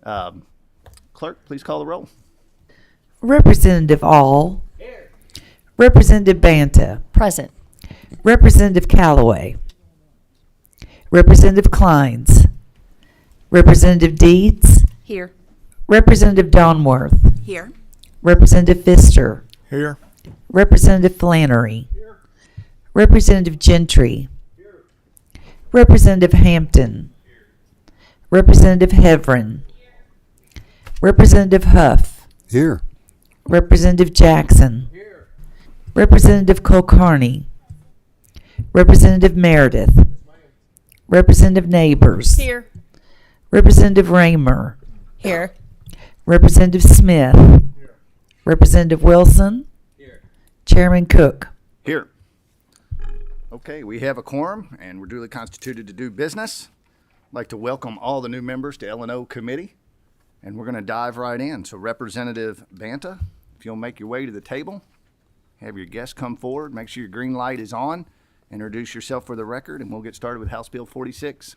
Clerk, please call the roll. Representative All. Here. Representative Banta. Present. Representative Callaway. Representative Kleins. Representative Deeds. Here. Representative Donworth. Here. Representative Pfister. Here. Representative Flannery. Here. Representative Gentry. Here. Representative Hampton. Here. Representative Heverin. Here. Representative Huff. Here. Representative Jackson. Here. Representative Kulkarni. Representative Meredith. Representative Neighbors. Here. Representative Raymer. Here. Representative Smith. Here. Representative Wilson. Here. Chairman Cook. Here. Okay, we have a quorum, and we're duly constituted to do business. I'd like to welcome all the new members to L&O Committee, and we're going to dive right in. So Representative Banta, if you'll make your way to the table, have your guests come forward, make sure your green light is on, introduce yourself for the record, and we'll get started with House Bill 46.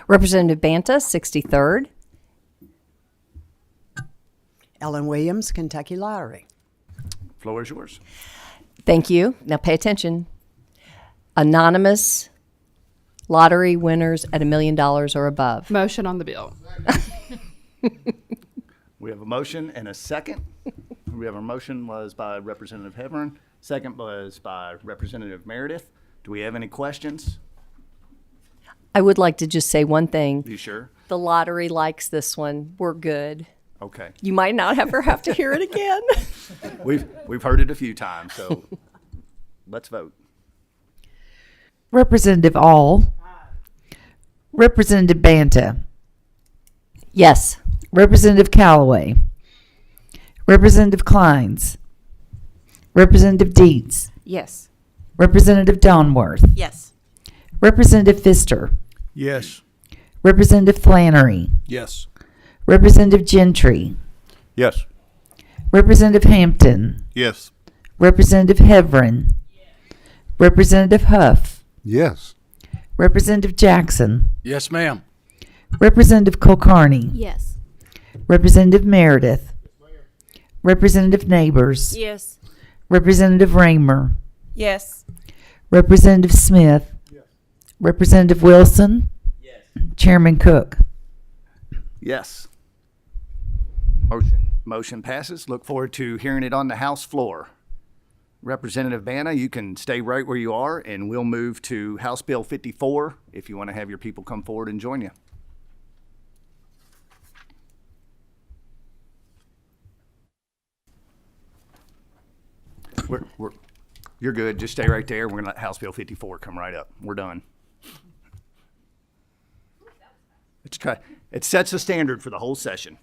Representative Banta, 63rd. Ellen Williams, Kentucky Lottery. Floor is yours. Thank you. Now pay attention. Anonymous lottery winners at $1 million or above. Motion on the bill. We have a motion and a second. We have a motion was by Representative Heverin. Second was by Representative Meredith. Do we have any questions? I would like to just say one thing. You sure? The lottery likes this one. We're good. Okay. You might not ever have to hear it again. We've heard it a few times, so let's vote. Representative All. Representative Banta. Yes. Representative Callaway. Representative Kleins. Representative Deeds. Yes. Representative Donworth. Yes. Representative Pfister. Yes. Representative Flannery. Yes. Representative Gentry. Yes. Representative Hampton. Yes. Representative Heverin. Representative Huff. Yes. Representative Jackson. Yes, ma'am. Representative Kulkarni. Yes. Representative Meredith. Representative Neighbors. Yes. Representative Raymer. Yes. Representative Smith. Representative Wilson. Yes. Chairman Cook. Yes. Motion passes. Look forward to hearing it on the House floor. Representative Banta, you can stay right where you are, and we'll move to House Bill 54 if you want to have your people come forward and join you. You're good. Just stay right there. We're going to let House Bill 54 come right up. We're done. It sets the standard for the whole session.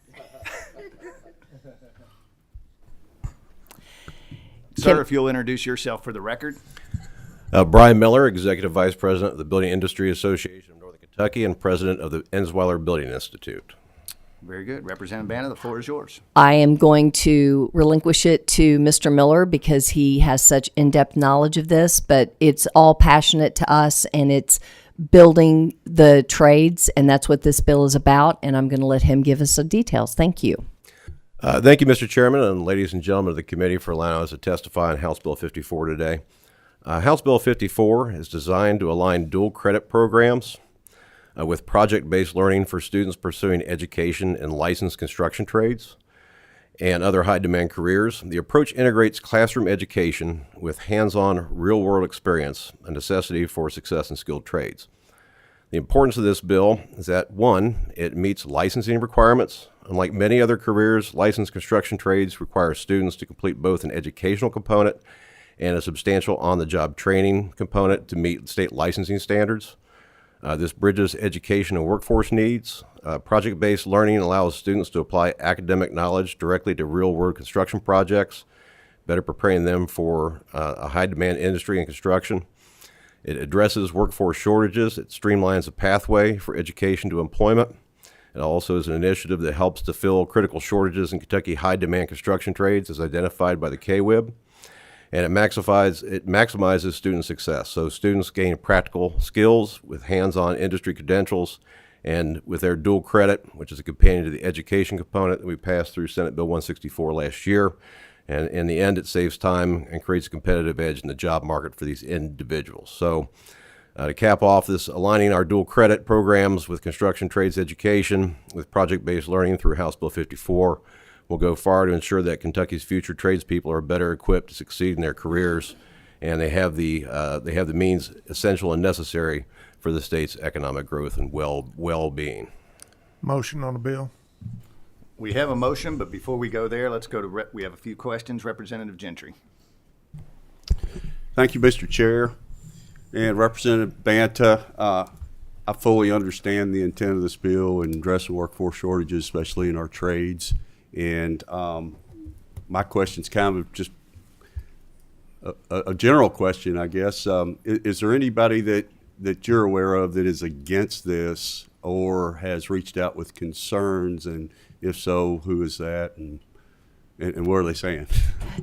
Sir, if you'll introduce yourself for the record. Brian Miller, Executive Vice President of the Building Industry Association of Northern Kentucky and President of the Ensweiler Building Institute. Very good. Representative Banta, the floor is yours. I am going to relinquish it to Mr. Miller because he has such in-depth knowledge of this, but it's all passionate to us and it's building the trades, and that's what this bill is about, and I'm going to let him give us the details. Thank you. Thank you, Mr. Chairman, and ladies and gentlemen of the committee for allowing us to testify on House Bill 54 today. House Bill 54 is designed to align dual credit programs with project-based learning for students pursuing education in licensed construction trades and other high-demand careers. The approach integrates classroom education with hands-on real-world experience, a necessity for success in skilled trades. The importance of this bill is that, one, it meets licensing requirements. Unlike many other careers, licensed construction trades require students to complete both an educational component and a substantial on-the-job training component to meet state licensing standards. This bridges education and workforce needs. Project-based learning allows students to apply academic knowledge directly to real-world construction projects, better preparing them for a high-demand industry in construction. It addresses workforce shortages. It streamlines the pathway for education to employment. It also is an initiative that helps to fill critical shortages in Kentucky high-demand construction trades as identified by the KWIB. and it maximizes student success. So students gain practical skills with hands-on industry credentials, and with their dual credit, which is a companion to the education component that we passed through Senate Bill 164 last year. And in the end, it saves time and creates a competitive edge in the job market for these individuals. So to cap off this, aligning our dual credit programs with construction trades education with project-based learning through House Bill 54 will go far to ensure that Kentucky's future tradespeople are better equipped to succeed in their careers, and they have the means essential and necessary for the state's economic growth and well-being. Motion on the bill. We have a motion, but before we go there, let's go to, we have a few questions. Representative Gentry. Thank you, Mr. Chair. And Representative Banta, I fully understand the intent of this bill and addressing workforce shortages, especially in our trades. And my question's kind of just a general question, I guess. Is there anybody that you're aware of that is against this or has reached out with concerns? And if so, who is that? And what are they saying?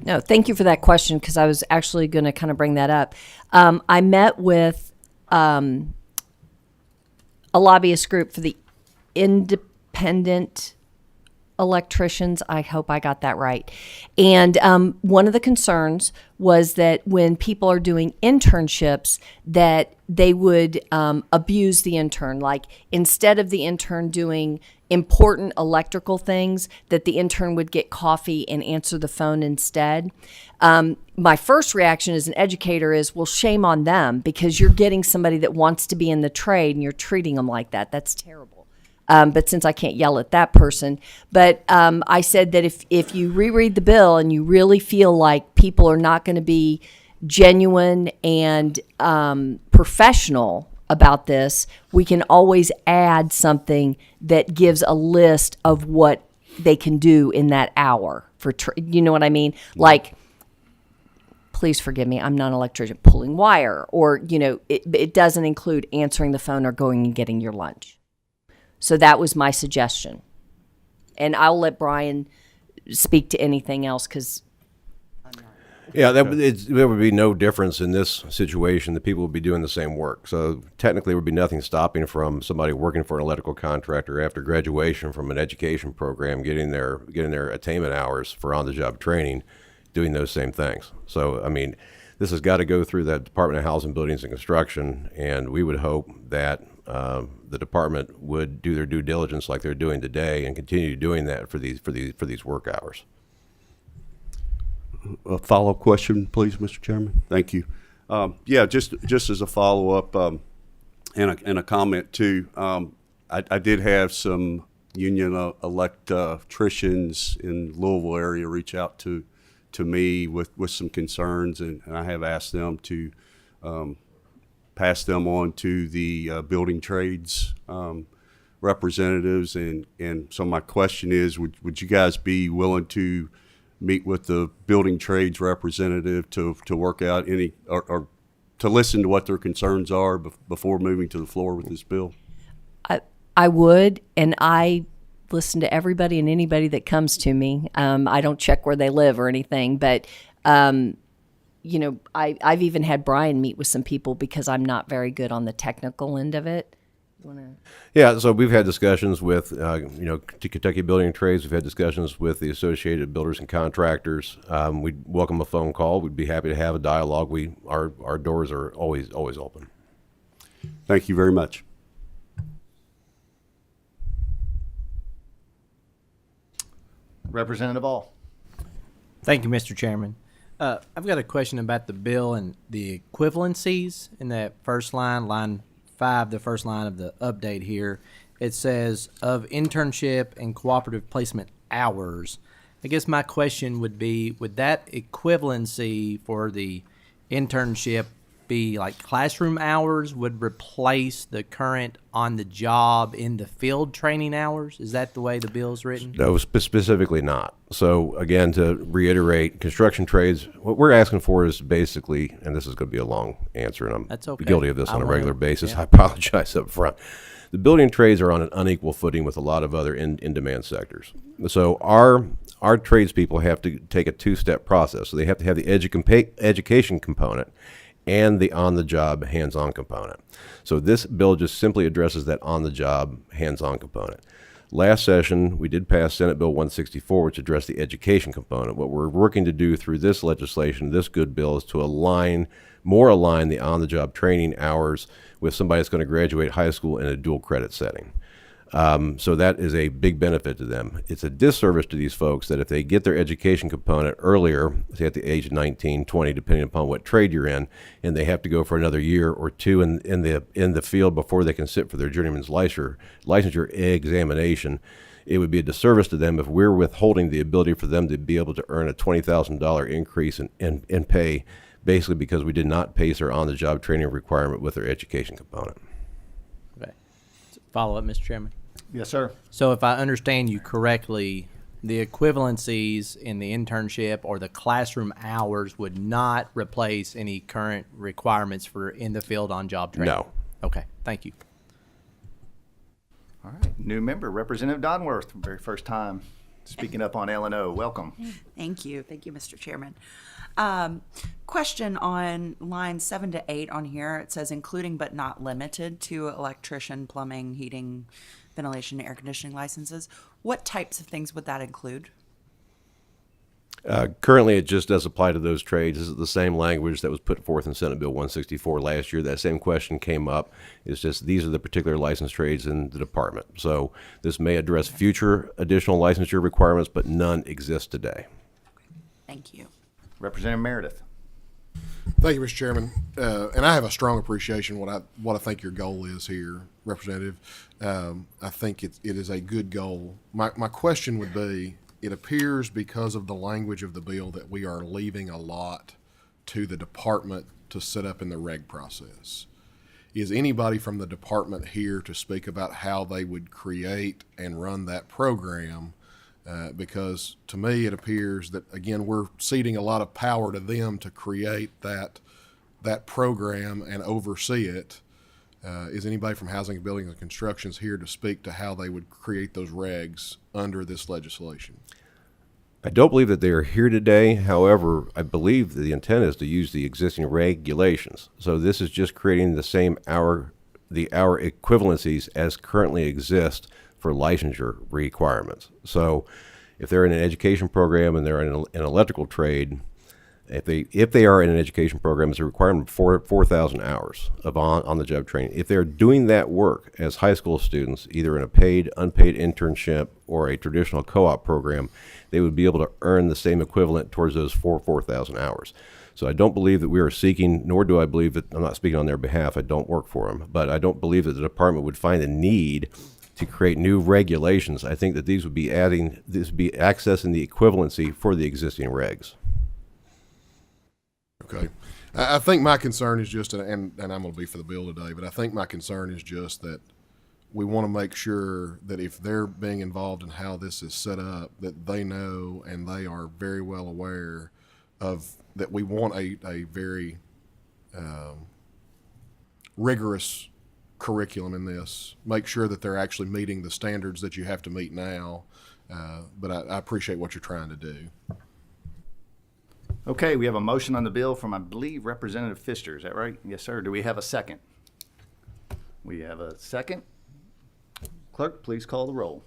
No, thank you for that question, because I was actually going to kind of bring that up. I met with a lobbyist group for the independent electricians. I hope I got that right. And one of the concerns was that when people are doing internships, that they would abuse the intern. Like, instead of the intern doing important electrical things, that the intern would get coffee and answer the phone instead. My first reaction as an educator is, well, shame on them, because you're getting somebody that wants to be in the trade and you're treating them like that. That's terrible. But since I can't yell at that person, but I said that if you reread the bill and you really feel like people are not going to be genuine and professional about this, we can always add something that gives a list of what they can do in that hour for, you know what I mean? Like, please forgive me, I'm not an electrician, pulling wire, or, you know, it doesn't include answering the phone or going and getting your lunch. So that was my suggestion. And I'll let Brian speak to anything else, because Yeah, there would be no difference in this situation. The people would be doing the same work. So technically, there would be nothing stopping from somebody working for an electrical contractor after graduation from an education program, getting their attainment hours for on-the-job training, doing those same things. So, I mean, this has got to go through the Department of Housing, Buildings, and Construction, and we would hope that the department would do their due diligence like they're doing today and continue doing that for these work hours. A follow-up question, please, Mr. Chairman. Thank you. Yeah, just as a follow-up and a comment too. I did have some union electricians in Louisville area reach out to me with some concerns, and I have asked them to pass them on to the building trades representatives. And so my question is, would you guys be willing to meet with the building trades representative to work out any or to listen to what their concerns are before moving to the floor with this bill? I would, and I listen to everybody and anybody that comes to me. I don't check where they live or anything, but you know, I've even had Brian meet with some people because I'm not very good on the technical end of it. Yeah, so we've had discussions with, Kentucky Building Trades. We've had discussions with the Associated Builders and Contractors. We'd welcome a phone call. We'd be happy to have a dialogue. Our doors are always open. Thank you very much. Representative All. Thank you, Mr. Chairman. I've got a question about the bill and the equivalencies in that first line, line 5, the first line of the update here. It says of internship and cooperative placement hours. I guess my question would be, would that equivalency for the internship be like classroom hours would replace the current on the job in the field training hours? Is that the way the bill's written? No, specifically not. So again, to reiterate, construction trades, what we're asking for is basically, and this is going to be a long answer, and That's I'm okay. guilty of this I on a wanna- regular basis. yeah. I apologize up front. The building trades are on an unequal footing with a lot of other in-demand sectors. So our tradespeople have to take a two-step process. So they have to have the education component and the on-the-job, hands-on component. So this bill just simply addresses that on-the-job, hands-on component. Last session, we did pass Senate Bill 164, which addressed the education component. What we're working to do through this legislation, this good bill, is to align the on-the-job training hours with somebody that's going to graduate high school in a dual credit setting. So that is a big benefit to them. It's a disservice to these folks that if they get their education component earlier, say at the age of 19, 20, depending upon what trade you're in, and they have to go for another year or two in the field before they can sit for their journeyman's licensure examination, it would be a disservice to them if we're withholding the ability for them to be able to earn a $20,000 increase in pay, basically because we did not pace their on-the-job training requirement with their education component. Okay. Follow up, Mr. Chairman. Yes, sir. So if I understand you correctly, the equivalencies in the internship or the classroom hours would not replace any current requirements for in the field on-job training? No. Okay, thank you. All right, new member, Representative Donworth, very first time speaking up on L&O. Welcome. Thank you, Mr. Chairman. Question on lines 7 to 8 on here. It says including but not limited to electrician, plumbing, heating, ventilation, air conditioning licenses. What types of things would that include? Currently, it just does apply to those trades. This is the same language that was put forth in Senate Bill 164 last year. That same question came up. It's just these are the particular licensed trades in the department. So this may address future additional licensure requirements, but none exist today. Thank you. Representative Meredith. Thank you, Mr. Chairman. And I have a strong appreciation what I think your goal is here, Representative. I think it is a good goal. My question would be, it appears because of the language of the bill that we are leaving a lot to the department to set up in the reg process. Is anybody from the department here to speak about how they would create and run that program? Because to me, it appears that, again, we're ceding a lot of power to them to create that program and oversee it. Is anybody from Housing, Building, and Constructions here to speak to how they would create those regs under this legislation? I don't believe that they are here today. However, I believe that the intent is to use the existing regulations. So this is just creating the hour equivalencies as currently exist for licensure requirements. So if they're in an education program and they're in an electrical trade, if they are in an education program, it's a requirement of 4,000 hours of on-the-job training. If they're doing that work as high school students, either in a paid, unpaid internship or a traditional co-op program, they would be able to earn the same equivalent towards those 4,000 hours. So I don't believe that we are seeking, nor do I believe that, I'm not speaking on their behalf, I don't work for them, but I don't believe that the department would find a need to create new regulations. I think that these would be accessing the equivalency for the existing regs. Okay. I think my concern is just, and I'm going to be for the bill today, but I think my concern is just that we want to make sure that if they're being involved in how this is set up, that they know and they are very well aware of that we want a very rigorous curriculum in this. Make sure that they're actually meeting the standards that you have to meet now. But I appreciate what you're trying to do. Okay, we have a motion on the bill from, I believe, Representative Pfister. Is that right? Yes, sir. Do we have a second? We have a second. Clerk, please call the roll.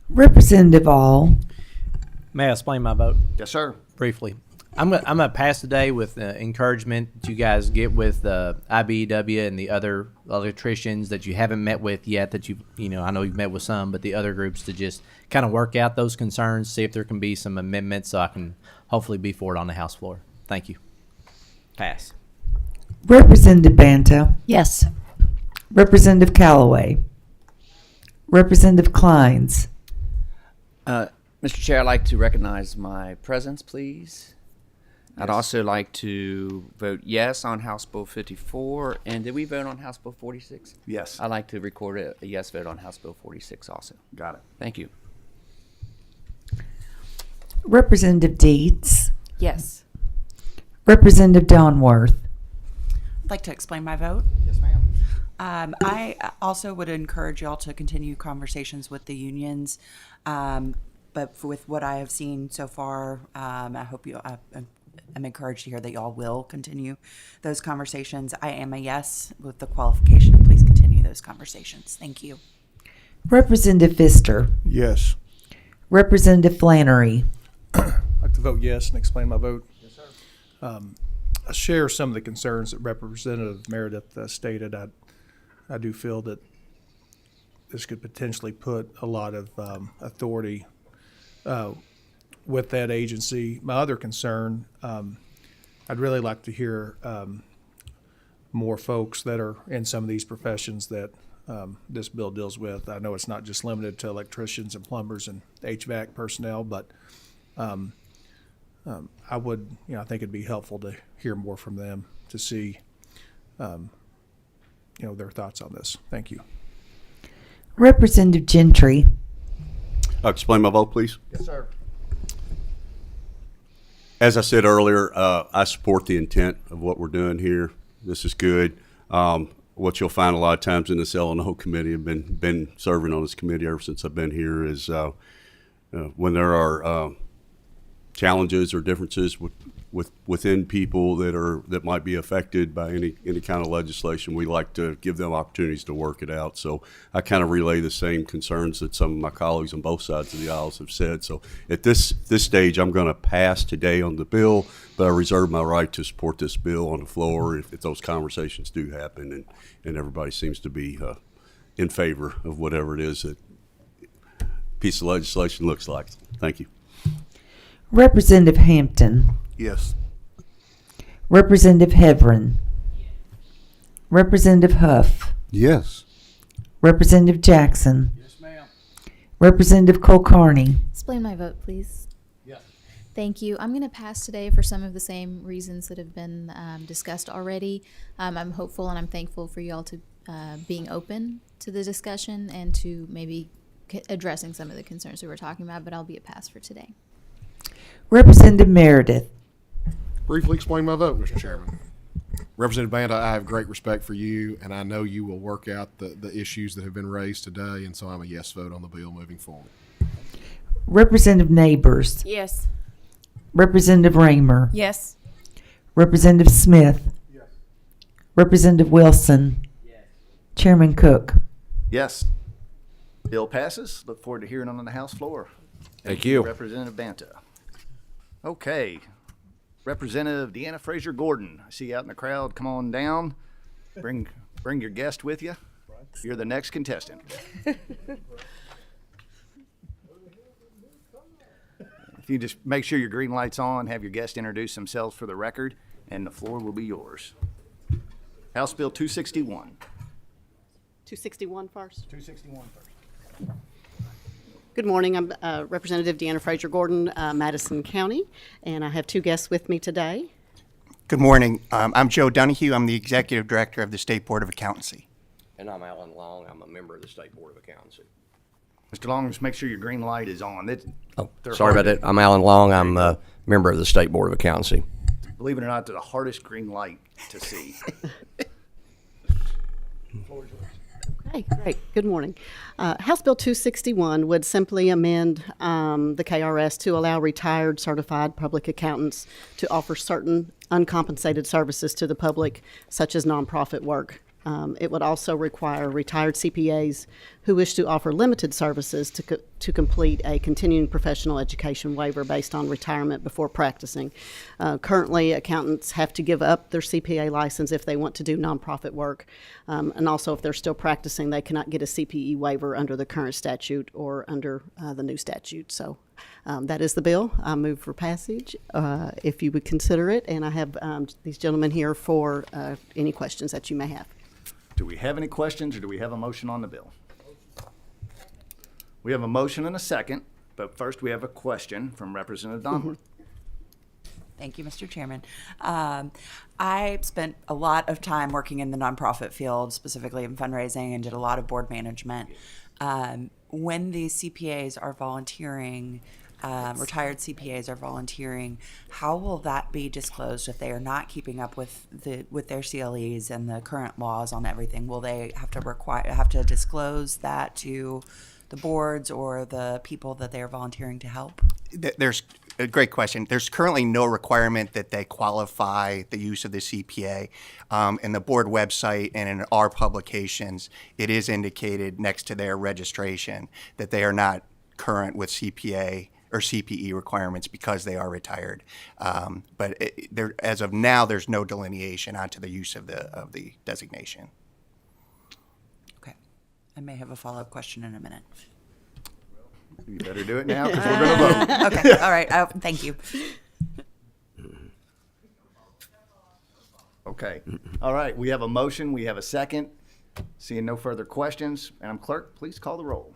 Representative All, May I explain my vote Yes, sir. briefly? I'm gonna pass today with encouragement that you guys get with IBEW and the other electricians that you haven't met with yet. That I know you've met with some, but the other groups to just kind of work out those concerns, see if there can be some amendments, so I can hopefully be for it on the House floor. Thank you. Pass. Representative Banta, Yes. Representative Callaway, Representative Kleins, Mr. Chair, I'd like to recognize my presence, please. I'd also like to vote yes on House Bill 54. And did we vote on House Bill 46? Yes. I'd like to record a yes vote on House Bill 46 also. Got it. Thank you. Representative Deeds, Yes. Representative Donworth. I'd like to explain my vote. Yes, ma'am. I also would encourage y'all to continue conversations with the unions. but with what I have seen so far, I hope I'm encouraged to hear that y'all will continue those conversations. I am a yes with the qualification. Please continue those conversations. Thank you. Representative Pfister. Yes. Representative Flannery. I'd like to vote yes and explain my vote. Yes, sir. I share some of the concerns that Representative Meredith stated. I do feel that this could potentially put a lot of authority with that agency. My other concern, I'd really like to hear more folks that are in some of these professions that this bill deals with. I know it's not just limited to electricians and plumbers and HVAC personnel, but I would, I think it'd be helpful to hear more from them to see, their thoughts on this. Thank you. Representative Gentry. Explain my vote, please. Yes, sir. As I said earlier, I support the intent of what we're doing here. This is good. What you'll find a lot of times in this L&O committee, I've been serving on this committee ever since I've been here, is when there are challenges or differences within people that might be affected by any kind of legislation, we like to give them opportunities to work it out. So I kind of relay the same concerns that some of my colleagues on both sides of the aisles have said. So at this stage, I'm going to pass today on the bill, but I reserve my right to support this bill on the floor if those conversations do happen and everybody seems to be in favor of whatever it is that piece of legislation looks like. Thank you. Representative Hampton. Yes. Representative Heverin. Representative Huff. Yes. Representative Jackson. Yes, ma'am. Representative Kulkarni. Explain my vote, please. Yes. Thank you. I'm going to pass today for some of the same reasons that have been discussed already. I'm hopeful and I'm thankful for you all to being open to the discussion and to maybe addressing some of the concerns we were talking about, but I'll be a pass for today. Representative Meredith. Briefly explain my vote, Mr. Chairman. Representative Banda, I have great respect for you, and I know you will work out the issues that have been raised today, and so I'm a yes vote on the bill moving forward. Representative Neighbors. Yes. Representative Raymer. Yes. Representative Smith. Yes. Representative Wilson. Yes. Chairman Cook. Yes. Bill passes. Look forward to hearing it on the House floor. Thank you. Representative Banta. Okay. Representative Deanna Frazier Gordon. I see you out in the crowd. Come on down. Bring your guest with you. You're the next contestant. If you just make sure your green light's on, have your guest introduce themselves for the record, and the floor will be yours. House Bill 261. 261 first. 261 first. Good morning. I'm Representative Deanna Frazier Gordon, Madison County, and I have two guests with me today. Good morning. I'm Joe Donahue. I'm the Executive Director of the State Board of Accountancy. And I'm Alan Long. I'm a member of the State Board of Accountancy. Mr. Long, just make sure your green light is on. Sorry about that. I'm Alan Long. I'm a member of the State Board of Accountancy. Believe it or not, they're the hardest green light to see. Okay, great. Good morning. House Bill 261 would simply amend the KRS to allow retired certified public accountants to offer certain uncompensated services to the public, such as nonprofit work. It would also require retired CPAs who wish to offer limited services to complete a continuing professional education waiver based on retirement before practicing. Currently, accountants have to give up their CPA license if they want to do nonprofit work. And also, if they're still practicing, they cannot get a CPE waiver under the current statute or under the new statute. So that is the bill. I move for passage if you would consider it. And I have these gentlemen here for any questions that you may have. Do we have any questions, or do we have a motion on the bill? We have a motion and a second, but first we have a question from Representative Donworth. Thank you, Mr. Chairman. I spent a lot of time working in the nonprofit field, specifically in fundraising, and did a lot of board management. When these CPAs are volunteering, retired CPAs are volunteering, how will that be disclosed if they are not keeping up with their CLEs and the current laws on everything? Will they have to disclose that to the boards or the people that they are volunteering to help? There's a great question. There's currently no requirement that they qualify the use of the CPA. In the board website and in our publications, it is indicated next to their registration that they are not current with CPA or CPE requirements because they are retired. But as of now, there's no delineation onto the use of the designation. Okay. I may have a follow-up question in a minute. You better do it now because we're going to vote. Okay. All right. Thank you. Okay. All right. We have a motion. We have a second. Seeing no further questions, Madam Clerk, please call the roll.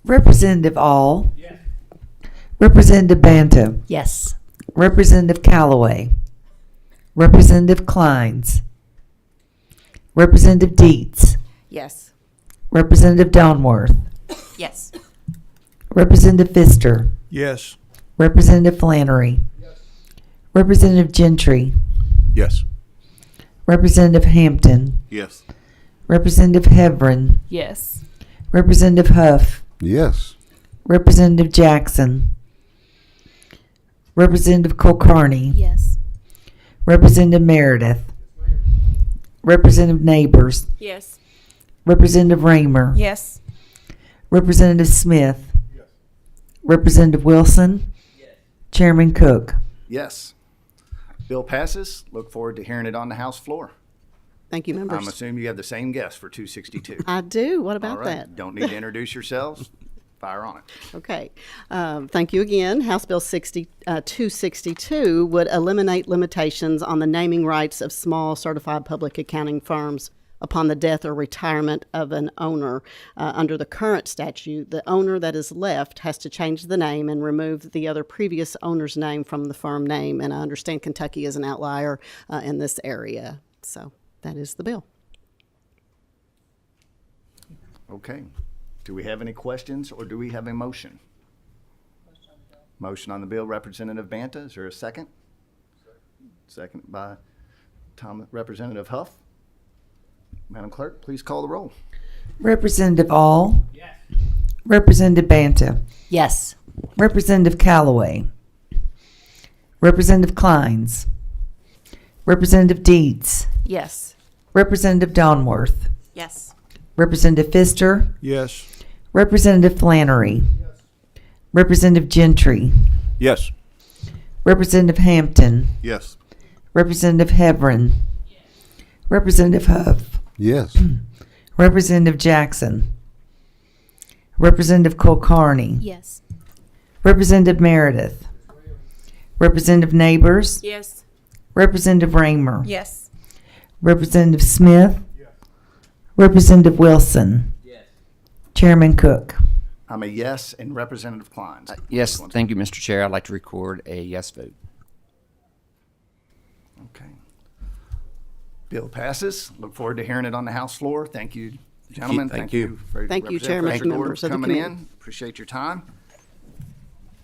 Representative All. Yes. Representative Banta. Yes. Representative Callaway. Representative Kleins. Representative Dietz. Yes. Representative Donworth. Yes. Representative Pfister. Yes. Representative Flannery. Yes. Representative Gentry. Yes. Representative Hampton. Yes. Representative Hebron. Yes. Representative Huff. Yes. Representative Jackson. Representative Kulkarni. Yes. Representative Meredith. Representative Neighbors. Yes. Representative Raymer. Yes. Representative Smith. Representative Wilson. Chairman Cook. Yes. Bill passes. Look forward to hearing it on the House floor. Thank you, members. I'm assuming you have the same guest for 262. I do. What All about right. that? Don't need to introduce yourselves. Fire on it. Okay. Thank you again. House Bill 262 would eliminate limitations on the naming rights of small certified public accounting firms upon the death or retirement of an owner. Under the current statute, the owner that is left has to change the name and remove the other previous owner's name from the firm name. And I understand Kentucky is an outlier in this area. So that is the bill. Okay. Do we have any questions or do we have a motion? Motion on the bill, Representative Banta. Is there a second? Second by Representative Huff. Madam Clerk, please call the roll. Representative All. Yes. Representative Banta. Yes. Representative Callaway. Representative Kleins. Representative Dietz. Yes. Representative Donworth. Yes. Representative Pfister. Yes. Representative Flannery. Yes. Representative Gentry. Yes. Representative Hampton. Yes. Representative Hebron. Yes. Representative Huff. Yes. Representative Jackson. Representative Kulkarni. Yes. Representative Meredith. Representative Neighbors. Yes. Representative Raymer. Yes. Representative Smith. Yes. Representative Wilson. Yes. Chairman Cook. I'm a yes, and Representative Kleins. Yes, thank you, Mr. Chair. I'd like to record a yes vote. Okay. Bill passes. Look forward to hearing it on the House floor. Thank you, gentlemen. Thank you. for Thank you, Representative Chairman, Fisher-Gordon members of the coming committee. in. Appreciate your time.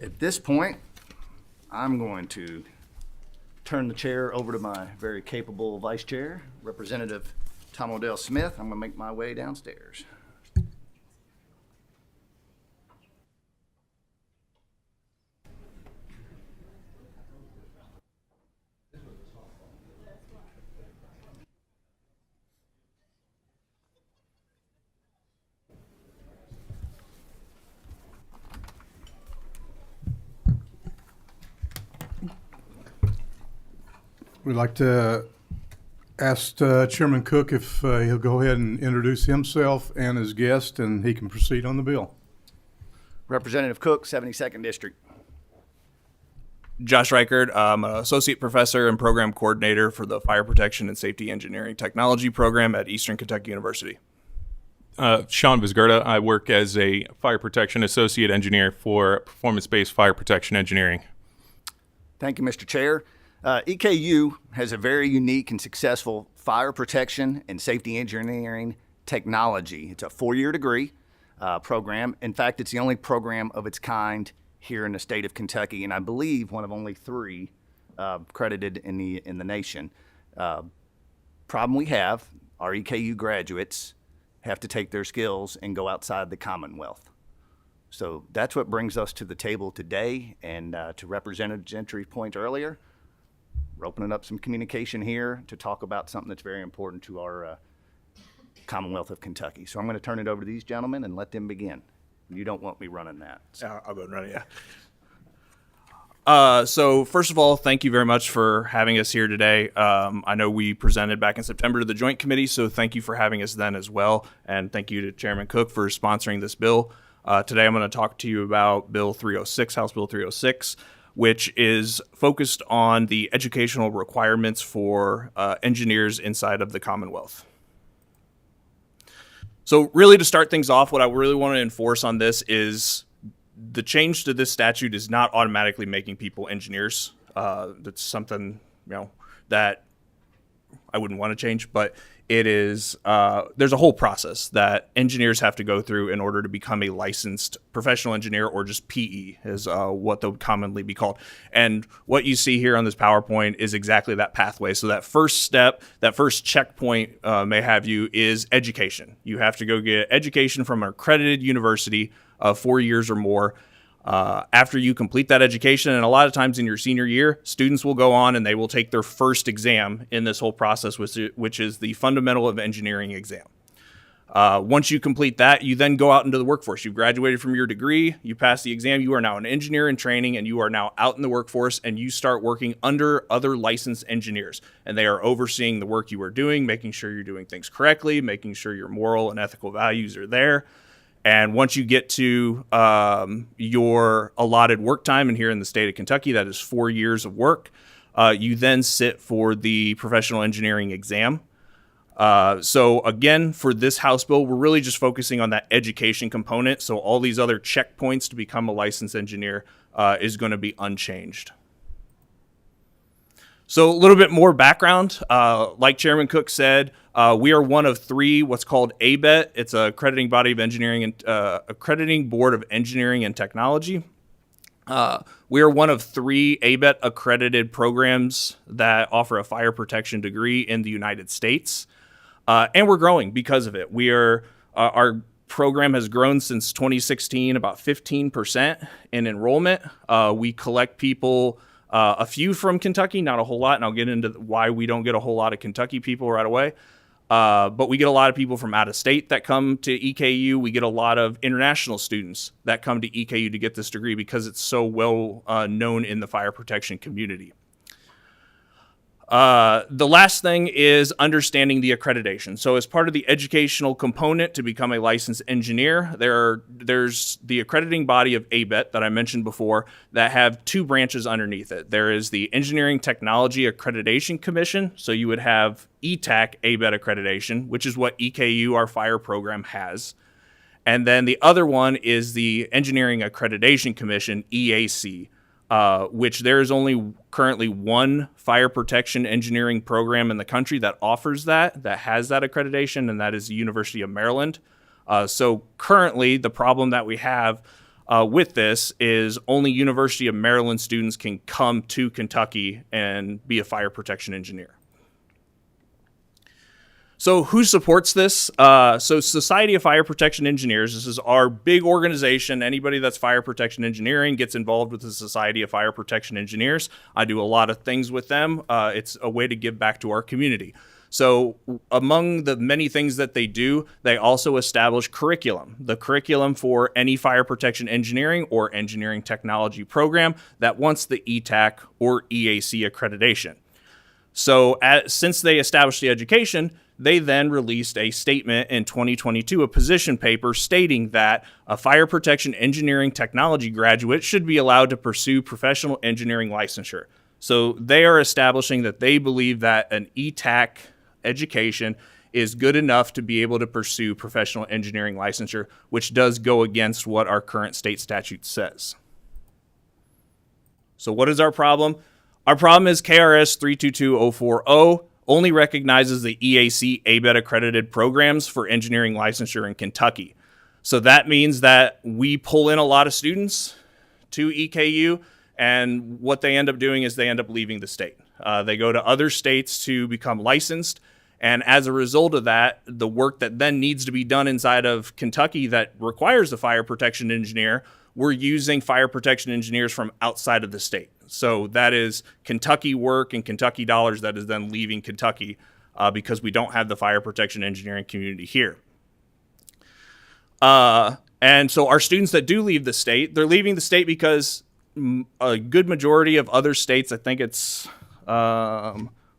At this point, I'm going to turn the chair over to my very capable vice chair, Representative Tom Odell Smith. I'm going to make my way downstairs. We'd like to ask Chairman Cook if he'll go ahead and introduce himself and his guest, and he can proceed on the bill. Representative Cook, 72nd District. Josh Reichert, I'm an associate professor and program coordinator for the Fire Protection and Safety Engineering Technology program at Eastern Kentucky University. Sean Vizgerda, I work as a fire protection associate engineer for performance-based fire protection engineering. Thank you, Mr. Chair. EKU has a very unique and successful fire protection and safety engineering technology. It's a 4-year degree program. In fact, it's the only program of its kind here in the state of Kentucky, and I believe one of only 3 credited in the nation. Problem we have, our EKU graduates have to take their skills and go outside the Commonwealth. So that's what brings us to the table today. And to Representative Gentry's point earlier, we're opening up some communication here to talk about something that's very important to our Commonwealth of Kentucky. So I'm going to turn it over to these gentlemen and let them begin. You don't want me running that. So. I'll go and run it, yeah. So first of all, thank you very much for having us here today. I know we presented back in September to the Joint Committee, so thank you for having us then as well. And thank you to Chairman Cook for sponsoring this bill. Today I'm going to talk to you about Bill 306, House Bill 306, which is focused on the educational requirements for engineers inside of the Commonwealth. So really, to start things off, what I really want to enforce on this is the change to this statute is not automatically making people engineers. That's something, that I wouldn't want to change, but it is, there's a whole process that engineers have to go through in order to become a licensed professional engineer, or just PE is what they'll commonly be called. And what you see here on this PowerPoint is exactly that pathway. So that first step, that first checkpoint may have you is education. You have to go get education from an accredited university, 4 years or more. After you complete that education, and a lot of times in your senior year, students will go on and they will take their first exam in this whole process, which is the Fundamental of Engineering exam. Once you complete that, you then go out into the workforce. You've graduated from your degree, you pass the exam, you are now an engineer in training, and you are now out in the workforce, and you start working under other licensed engineers. And they are overseeing the work you are doing, making sure you're doing things correctly, making sure your moral and ethical values are there. And once you get to your allotted work time, and here in the state of Kentucky, that is 4 years of work, you then sit for the professional engineering exam. So again, for this House bill, we're really just focusing on that education component. So all these other checkpoints to become a licensed engineer is going to be unchanged. So a little bit more background. Like Chairman Cook said, we are one of three what's called ABET. It's a accrediting body of engineering and accrediting board of engineering and technology. We are one of three ABET accredited programs that offer a fire protection degree in the United States, and we're growing because of it. We are our program has grown since 2016, about 15% in enrollment. We collect people. A few from Kentucky, not a whole lot, and I'll get into why we don't get a whole lot of Kentucky people right away. But we get a lot of people from out of state that come to EKU. We get a lot of international students that come to EKU to get this degree because it's so well known in the fire protection community. The last thing is understanding the accreditation. So as part of the educational component to become a licensed engineer, there's the accrediting body of ABET that I mentioned before that have two branches underneath it. There is the Engineering Technology Accreditation Commission. So you would have ETAC ABET accreditation, which is what EKU, our fire program, has. And then the other one is the Engineering Accreditation Commission, EAC. Which there is only currently one fire protection engineering program in the country that offers that has that accreditation, and that is the University of Maryland. So currently, the problem that we have with this is only University of Maryland students can come to Kentucky and be a fire protection engineer. So who supports this? So Society of Fire Protection Engineers, this is our big organization. Anybody that's fire protection engineering gets involved with the Society of Fire Protection Engineers. I do a lot of things with them. It's a way to give back to our community. So among the many things that they do, they also establish curriculum. The curriculum for any fire protection engineering or engineering technology program that wants the ETAC or EAC accreditation. So since they established the education, they then released a statement in 2022, a position paper stating that a fire protection engineering technology graduate should be allowed to pursue professional engineering licensure. So they are establishing that they believe that an ETAC education is good enough to be able to pursue professional engineering licensure, which does go against what our current state statute says. So what is our problem? Our problem is KRS 322040 only recognizes the EAC ABET accredited programs for engineering licensure in Kentucky. So that means that we pull in a lot of students to EKU, and what they end up doing is they end up leaving the state. They go to other states to become licensed, And as a result of that, the work that then needs to be done inside of Kentucky that requires a fire protection engineer, we're using fire protection engineers from outside of the state. So that is Kentucky work and Kentucky dollars that is then leaving Kentucky because we don't have the fire protection engineering community here. And so our students that do leave the state, they're leaving the state because a good majority of other states, I think it's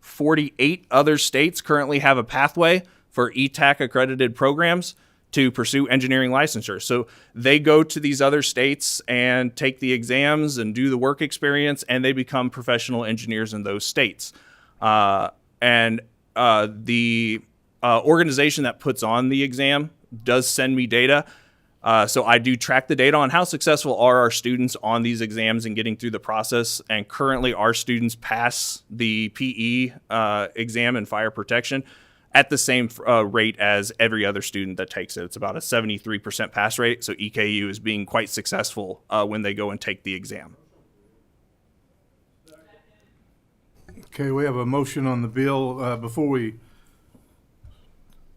48 other states currently have a pathway for ETAC accredited programs to pursue engineering licensure. So they go to these other states and take the exams and do the work experience, and they become professional engineers in those states. The organization that puts on the exam does send me data. So I do track the data on how successful are our students on these exams and getting through the process. And currently our students pass the PE exam in fire protection at the same rate as every other student that takes it. It's about a 73% pass rate. So EKU is being quite successful when they go and take the exam. Okay, we have a motion on the bill. Before we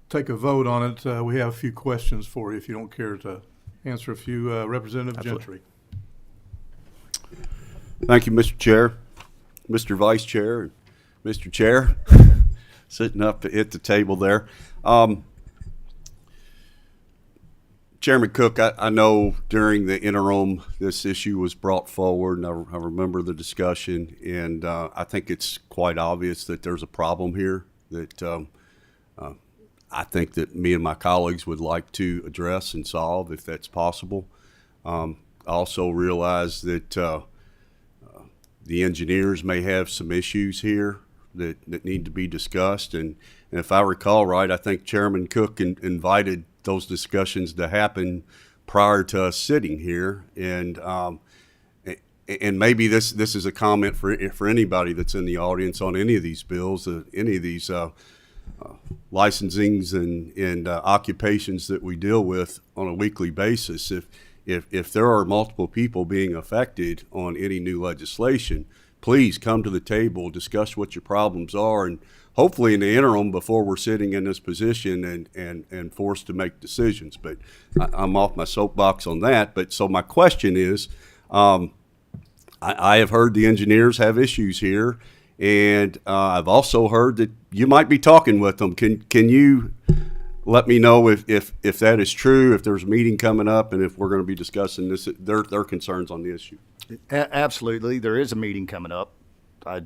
take a vote on it, we have a few questions for you if you don't care to answer a few. Representative Gentry. Thank you, Mr. Chair, Mr. Vice Chair, and Mr. Chair, sitting up at the table there. Chairman Cook, I know during the interim this issue was brought forward, and I remember the discussion, and I think it's quite obvious that there's a problem here that I think that me and my colleagues would like to address and solve if that's possible. I also realize that the engineers may have some issues here that need to be discussed. And if I recall right, I think Chairman Cook invited those discussions to happen prior to us sitting here. And maybe this is a comment for anybody that's in the audience on any of these bills, any of these licensings and occupations that we deal with on a weekly basis. If there are multiple people being affected on any new legislation, please come to the table, discuss what your problems are, and hopefully in the interim before we're sitting in this position and forced to make decisions. But I'm off my soapbox on that. But so my question is, I have heard the engineers have issues here, and I've also heard that you might be talking with them. Can you let me know if that is true, if there's a meeting coming up, and if we're going to be discussing this, their concerns on the issue? Absolutely. There is a meeting coming up. I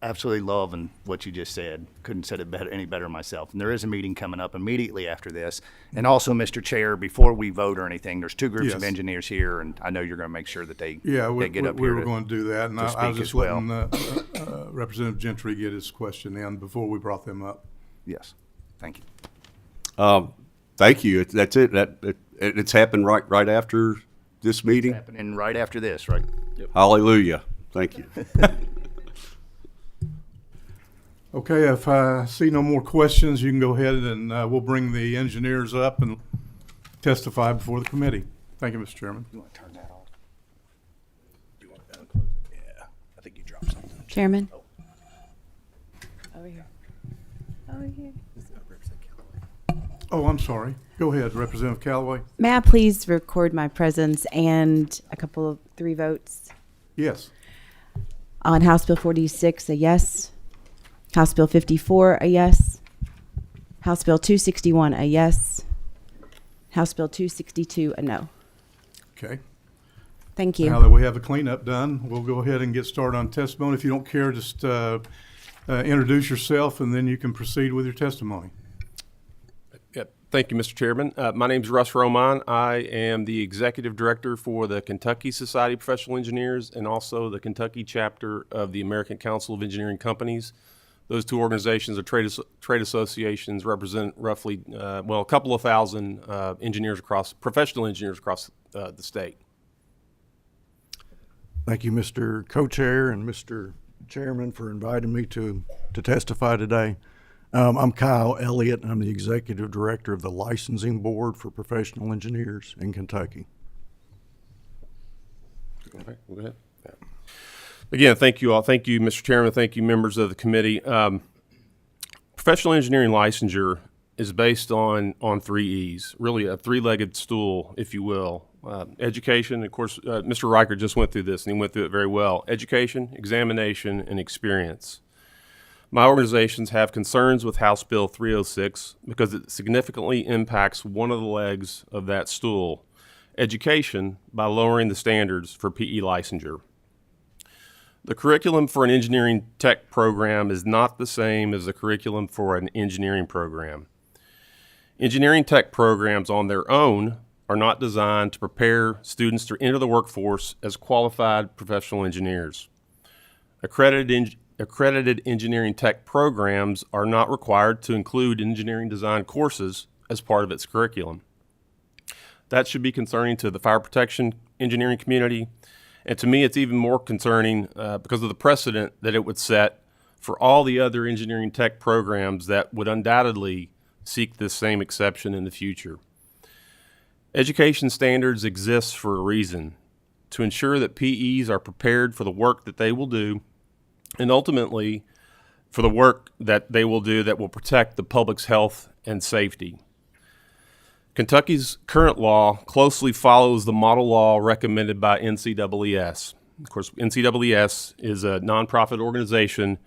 absolutely love what you just said. Couldn't said it any better myself. And there is a meeting coming up immediately after this. And also, Mr. Chair, before we vote or anything, there's two groups of engineers here, and I know you're going to make sure that they get up here. We were going to do that, and I was just well. letting Representative Gentry get his question in before we brought them up. Yes. Thank you. Thank you. That's it. It's happened right after this meeting. It's happening right after this, right? Yep. Hallelujah. Thank you. Okay, if I see no more questions, you can go ahead and we'll bring the engineers up and testify before the committee. Thank you, Mr. Chairman. You want to turn that off? Do you want to close it? Yeah. I think you dropped something. Chairman. Over here. Over here. Oh, I'm sorry. Go ahead, Representative Callaway. May I please record my presence and three votes? Yes. On House Bill 46, a yes. House Bill 54, a yes. House Bill 261, a yes. House Bill 262, a no. Okay. Thank you. Now that we have the cleanup done, we'll go ahead and get started on testimony. If you don't care, just introduce yourself, and then you can proceed with your testimony. Thank you, Mr. Chairman. My name is Russ Roman. I am the Executive Director for the Kentucky Society of Professional Engineers and also the Kentucky chapter of the American Council of Engineering Companies. Those two organizations are trade associations, represent roughly, a couple of thousand professional engineers across the state. Thank you, Mr. Co-Chair and Mr. Chairman, for inviting me to testify today. I'm Kyle Elliott. I'm the Executive Director of the Licensing Board for Professional Engineers in Kentucky. Okay, go ahead. Again, thank you all. Thank you, Mr. Chairman. Thank you, members of the committee. professional engineering licensure is based on 3 E's, really a three-legged stool, if you will. Education, of course, Mr. Riker just went through this, and he went through it very well. Education, examination, and experience. My organizations have concerns with House Bill 306 because it significantly impacts one of the legs of that stool, education, by lowering the standards for PE licensure. The curriculum for an engineering tech program is not the same as the curriculum for an engineering program. Engineering tech programs on their own are not designed to prepare students to enter the workforce as qualified professional engineers. Accredited engineering tech programs are not required to include engineering design courses as part of its curriculum. That should be concerning to the fire protection engineering community, and to me it's even more concerning because of the precedent that it would set for all the other engineering tech programs that would undoubtedly seek this same exception in the future. Education standards exist for a reason, to ensure that PEs are prepared for the work that they will do, and ultimately for the work that they will do that will protect the public's health and safety. Kentucky's current law closely follows the model law recommended by NCEES. Of course, NCEES is a nonprofit organization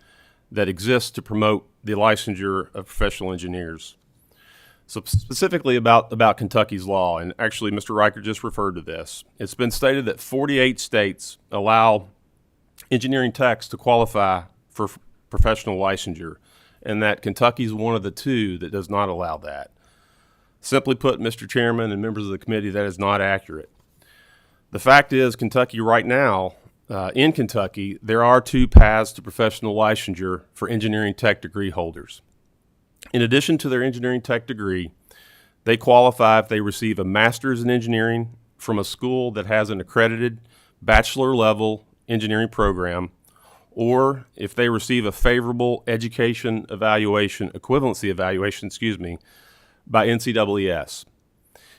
that exists to promote the licensure of professional engineers. So specifically about Kentucky's law, and actually Mr. Riker just referred to this, it's been stated that 48 states allow engineering techs to qualify for professional licensure, and that Kentucky is one of the 2 that does not allow that. Simply put, Mr. Chairman and members of the committee, that is not accurate. The fact is, Kentucky right now, in Kentucky, there are 2 paths to professional licensure for engineering tech degree holders. In addition to their engineering tech degree, they qualify if they receive a master's in engineering from a school that has an accredited bachelor level engineering program, or if they receive a favorable education evaluation, equivalency evaluation, by NCEES.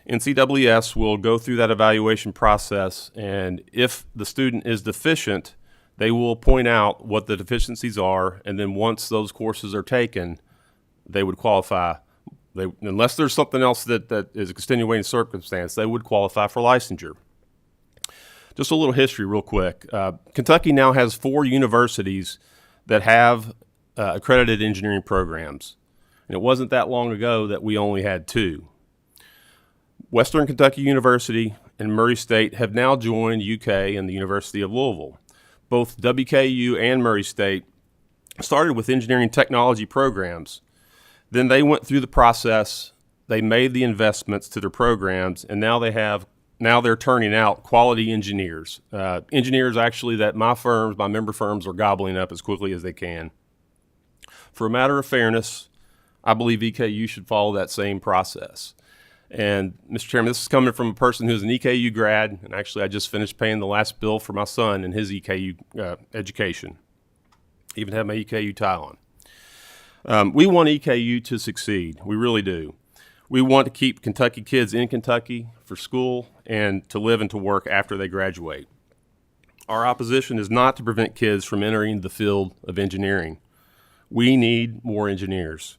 NCEES will go through that evaluation process, and if the student is deficient, they will point out what the deficiencies are, and then once those courses are taken, they would qualify. Unless there's something else that is extenuating circumstance, they would qualify for licensure. Just a little history real quick. Kentucky now has 4 universities that have accredited engineering programs. And it wasn't that long ago that we only had 2. Western Kentucky University and Murray State have now joined UK and the University of Louisville. Both WKU and Murray State started with engineering technology programs. Then they went through the process, they made the investments to their programs, and now they're turning out quality engineers. Engineers actually that my member firms are gobbling up as quickly as they can. For a matter of fairness, I believe EKU should follow that same process. And Mr. Chairman, this is coming from a person who's an EKU grad, and actually I just finished paying the last bill for my son and his EKU education. Even have my EKU tie on. We want EKU to succeed. We really do. We want to keep Kentucky kids in Kentucky for school and to live and to work after they graduate. Our opposition is not to prevent kids from entering the field of engineering. We need more engineers,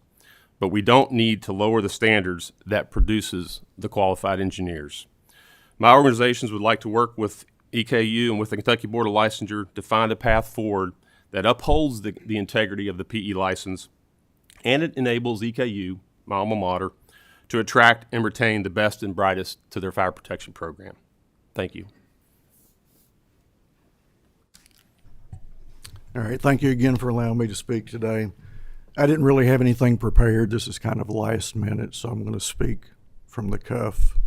but we don't need to lower the standards that produces the qualified engineers. My organizations would like to work with EKU and with the Kentucky Board of Licensure to find a path forward that upholds the integrity of the PE license, and it enables EKU, my alma mater, to attract and retain the best and brightest to their fire protection program. Thank you. All right, thank you again for allowing me to speak today. I didn't really have anything prepared. This is kind of last minute, so I'm going to speak from the cuff.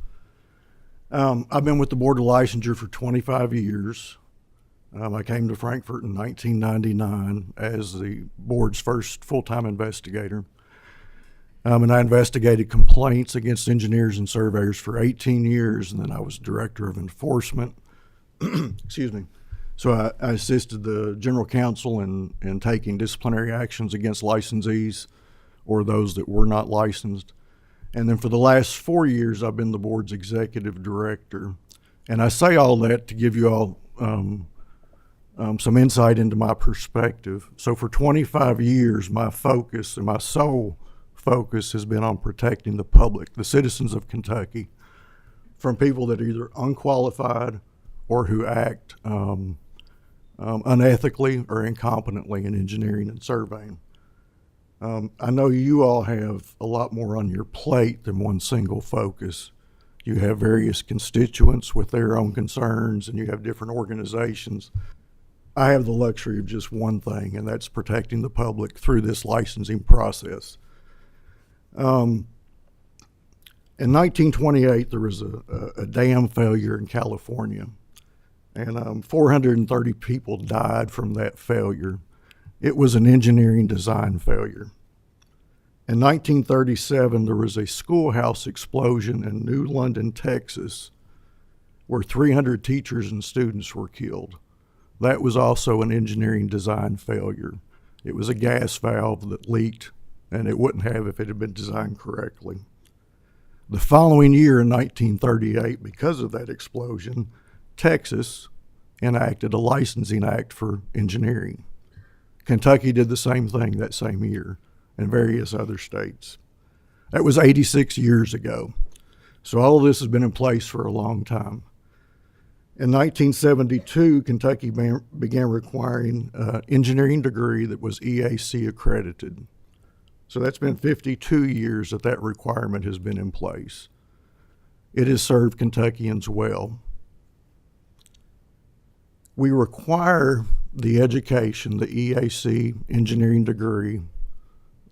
I've been with the Board of Licensure for 25 years. I came to Frankfort in 1999 as the board's first full-time investigator. And I investigated complaints against engineers and surveyors for 18 years, and then I was director of enforcement. Excuse me. So I assisted the general counsel in taking disciplinary actions against licensees or those that were not licensed. And then for the last 4 years, I've been the board's executive director. And I say all that to give you all some insight into my perspective. So for 25 years, my focus and my sole focus has been on protecting the public, the citizens of Kentucky, from people that are either unqualified or who act unethically or incompetently in engineering and surveying. I know you all have a lot more on your plate than one single focus. You have various constituents with their own concerns, and you have different organizations. I have the luxury of just one thing, and that's protecting the public through this licensing process. In 1928, there was a dam failure in California, and 430 people died from that failure. It was an engineering design failure. In 1937, there was a schoolhouse explosion in New London, Texas, where 300 teachers and students were killed. That was also an engineering design failure. It was a gas valve that leaked, and it wouldn't have if it had been designed correctly. The following year, in 1938, because of that explosion, Texas enacted a licensing act for engineering. Kentucky did the same thing that same year, and various other states. That was 86 years ago. So all of this has been in place for a long time. In 1972, Kentucky began requiring an engineering degree that was EAC accredited. So that's been 52 years that that requirement has been in place. It has served Kentuckians well. We require the education, the EAC engineering degree,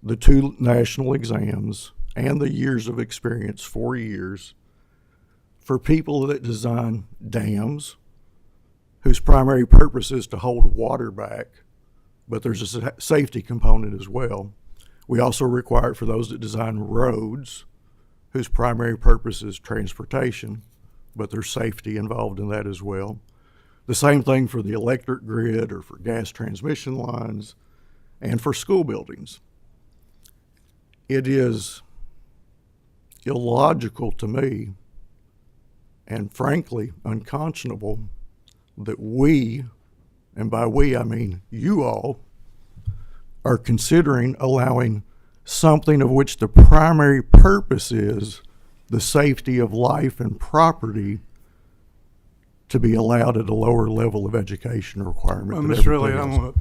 the 2 national exams, and the years of experience, 4 years, for people that design dams, whose primary purpose is to hold water back, but there's a safety component as well. We also require it for those that design roads, whose primary purpose is transportation, but there's safety involved in that as well. The same thing for the electric grid or for gas transmission lines and for school buildings. It is illogical to me, and frankly unconscionable, that we, and by we I mean you all, are considering allowing something of which the primary purpose is the safety of life and property to be allowed at a lower level of education requirement. than Mr. Elliott, everything else.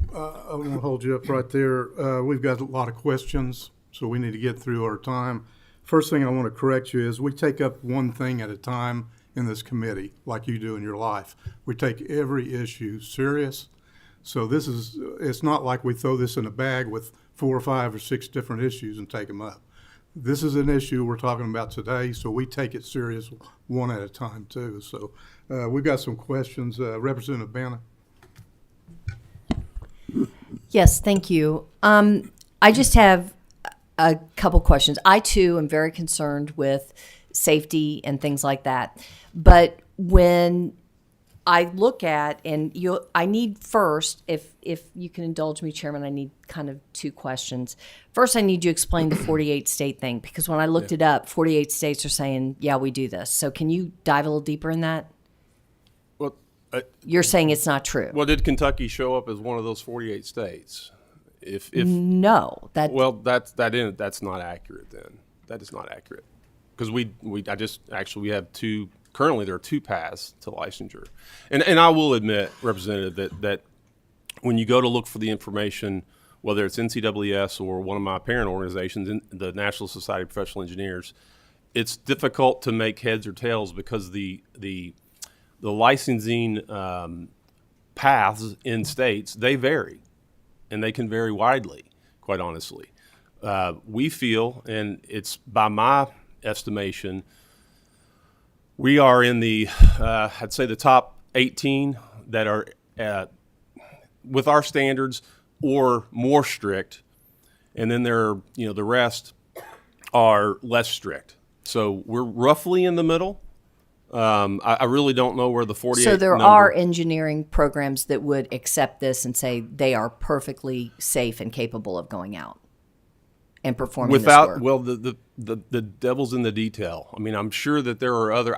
I'm going to hold you up right there. We've got a lot of questions, so we need to get through our time. First thing I want to correct you is we take up one thing at a time in this committee, like you do in your life. We take every issue serious. So it's not like we throw this in a bag with 4 or 5 or 6 different issues and take them up. This is an issue we're talking about today, so we take it serious one at a time too. So we've got some questions. Representative Banna. Yes, thank you. I just have a couple questions. I too am very concerned with safety and things like that. But when I look at, and I need first, if you can indulge me, Chairman, I need kind of 2 questions. First, I need you to explain the 48 state thing, because when I looked it up, 48 states are saying, yeah, we do this. So can you dive a little deeper in that? Well, you're saying it's not true. Well, did Kentucky show up as one of those 48 states? If no, that's not accurate. Then that is not accurate, because we have 2. Currently, there are 2 paths to licensure, and I will admit, Representative, that when you go to look for the information, whether it's NCWS or one of my parent organizations, the National Society of Professional Engineers, it's difficult to make heads or tails, because the licensing paths in states, they vary, and they can vary widely, quite honestly. We feel, and it's by my estimation, we are in the, I'd say the top 18 that are with our standards or more strict, and then there are, the rest are less strict. So we're roughly in the middle. I really don't know where the 48. So there are engineering programs that would accept this and say they are perfectly safe and capable of going out and performing this work. Well, the devil's in the detail. I mean, I'm sure that there are other.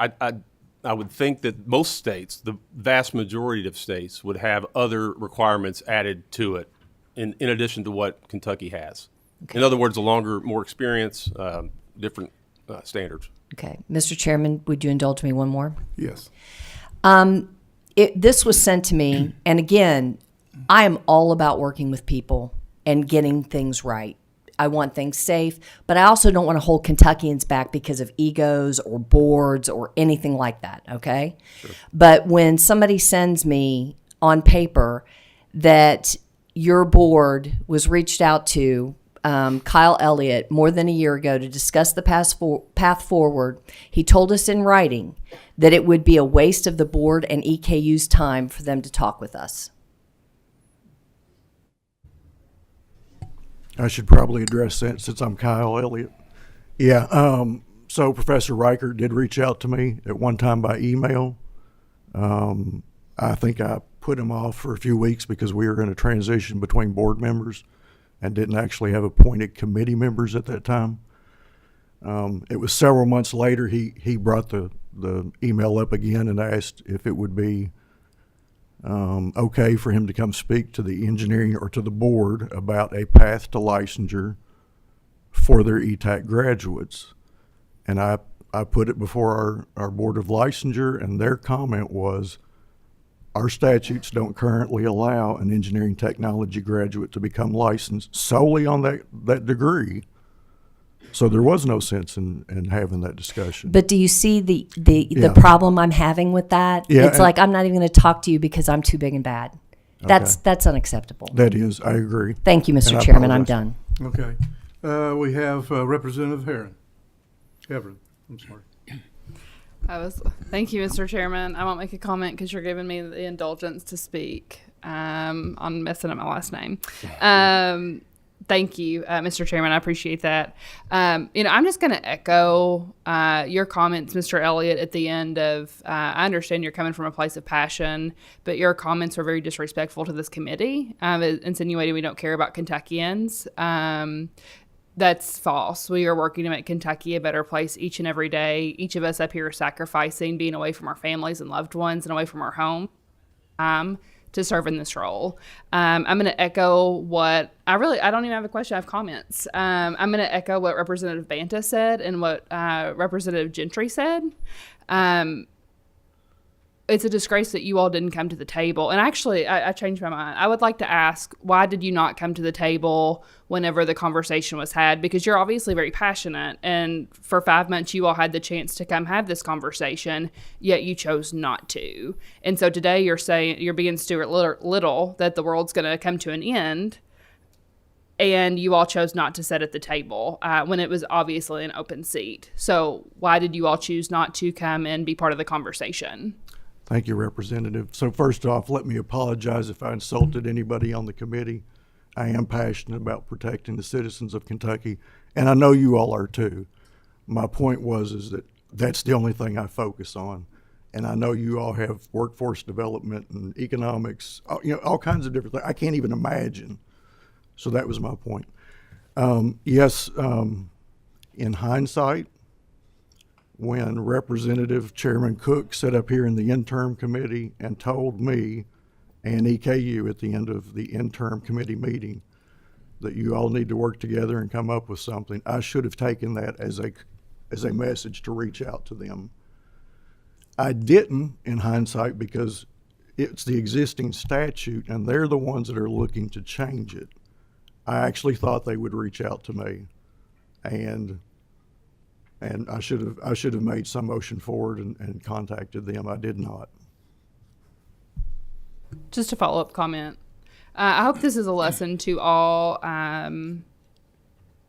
I would think that most states, the vast majority of states, would have other requirements added to it in addition to what Kentucky has. In other words, a longer, more experience, different standards. Okay. Mr. Chairman, would you indulge me one more? Yes. This was sent to me, and again, I am all about working with people and getting things right. I want things safe, but I also don't want to hold Kentuckians back because of egos or boards or anything like that, okay? Sure. But when somebody sends me on paper that your board was reached out to, Kyle Elliott, more than a year ago to discuss the path forward, he told us in writing that it would be a waste of the board and EKU's time for them to talk with us. I should probably address that since I'm Kyle Elliott. Yeah, so Professor Reichert did reach out to me at one time by email. I think I put him off for a few weeks because we were in a transition between board members and didn't actually have appointed committee members at that time. It was several months later he brought the email up again and asked if it would be okay for him to come speak to the engineering or to the board about a path to licensure for their ETAC graduates. And I put it before our board of licensure, and their comment was, our statutes don't currently allow an engineering technology graduate to become licensed solely on that degree. So there was no sense in having that discussion. But do you see the Yeah. problem I'm having with that? Yeah, It's like I'm not even going to talk to you because I'm too big and bad. That's unacceptable. That is, I agree. Thank you, Mr. And I Chairman. I'm apologize. done. Okay. We have Representative Herron. Everett, I'm sorry. Thank you, Mr. Chairman. I won't make a comment because you're giving me the indulgence to speak on messing up my last name. Thank you, Mr. Chairman. I appreciate that. I'm just going to echo your comments, Mr. Elliott, at the end of, I understand you're coming from a place of passion, but your comments were very disrespectful to this committee, insinuating we don't care about Kentuckians. That's false. We are working to make Kentucky a better place each and every day. Each of us up here are sacrificing being away from our families and loved ones and away from our home to serve in this role. I'm going to echo what I don't even have a question. I have comments. I'm going to echo what Representative Banta said and what Representative Gentry said. It's a disgrace that you all didn't come to the table. And actually, I changed my mind. I would like to ask, why did you not come to the table whenever the conversation was had? Because you're obviously very passionate. And for 5 months, you all had the chance to come have this conversation, yet you chose not to. And so today you're saying, you're being Stuart Little, that the world's going to come to an end. And you all chose not to sit at the table when it was obviously an open seat. So why did you all choose not to come and be part of the conversation? Thank you, Representative. So first off, let me apologize if I insulted anybody on the committee. I am passionate about protecting the citizens of Kentucky, and I know you all are too. My point is that that's the only thing I focus on. And I know you all have workforce development and economics, all kinds of different things. I can't even imagine. So that was my point. Yes, in hindsight, when Representative Chairman Cook sat up here in the interim committee and told me and EKU at the end of the interim committee meeting that you all need to work together and come up with something, I should have taken that as a message to reach out to them. I didn't in hindsight because it's the existing statute and they're the ones that are looking to change it. I actually thought they would reach out to me, and I should have made some motion forward and contacted them. I did not. Just a follow-up comment. I hope this is a lesson to all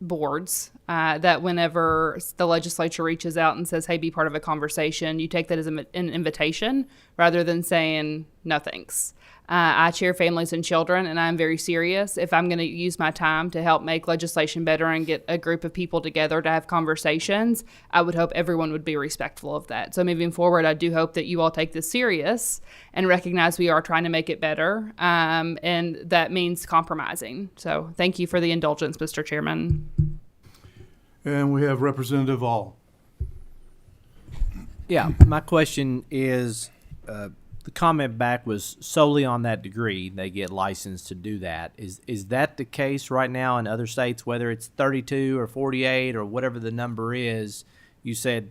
boards that whenever the legislature reaches out and says, hey, be part of a conversation, you take that as an invitation rather than saying no thanks. I chair families and children, and I'm very serious. If I'm going to use my time to help make legislation better and get a group of people together to have conversations, I would hope everyone would be respectful of that. So moving forward, I do hope that you all take this serious and recognize we are trying to make it better, and that means compromising. So thank you for the indulgence, Mr. Chairman. And we have Representative All. Yeah, my question is, the comment back was solely on that degree. They get licensed to do that. Is that the case right now in other states, whether it's 32 or 48 or whatever the number is? You said